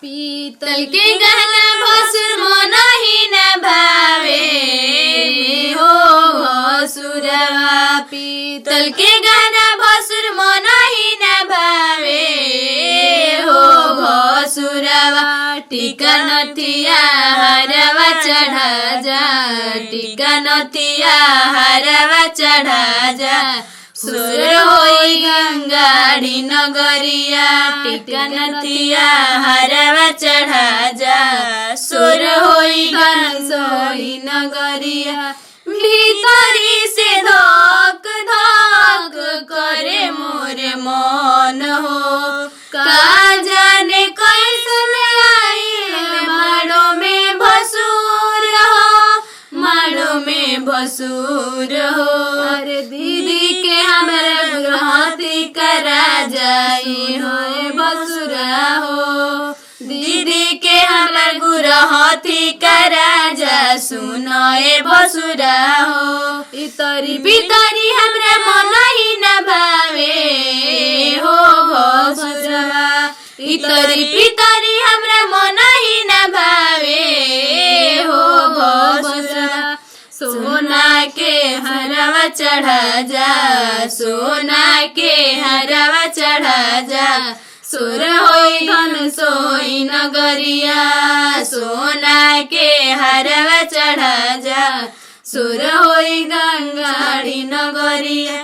पीतल के गहना भसुर मनहि न भावे हो भसुरवा पीतल के गहना भसुर मनहि न भावे हो भसुरवा टीका नथिया हरवा चढ़ा जा टीका नथिया हरवा चढ़ा जा सुर होई गंगाड़ी नगरिया टीका नथिया हरवा चढ़ा जा सुर होई गंसोई नगरिया भीतरी से धक धक करे मोरे मन हो का जाने कैसन आई माड़ो में भसुर हो माड़ो में भसुर हो अरे दीदी के हमारे गुरहती करा जाई हो भसुरा हो दीदी के हमार गुरहती करा जा सुनो ए भसुरा हो इतरी भीतरी हमरा मन ही न भावे हो भसुरवा इतरी भीतरी हमरा मन ही न भावे हो भसुरवा सोना के हरवा चढ़ा जा सोना के हरवा चढ़ा जा सुर होई घन सोई नगरिया सोना के हरवा चढ़ा जा सुर होई गंगाड़ी नगरिया।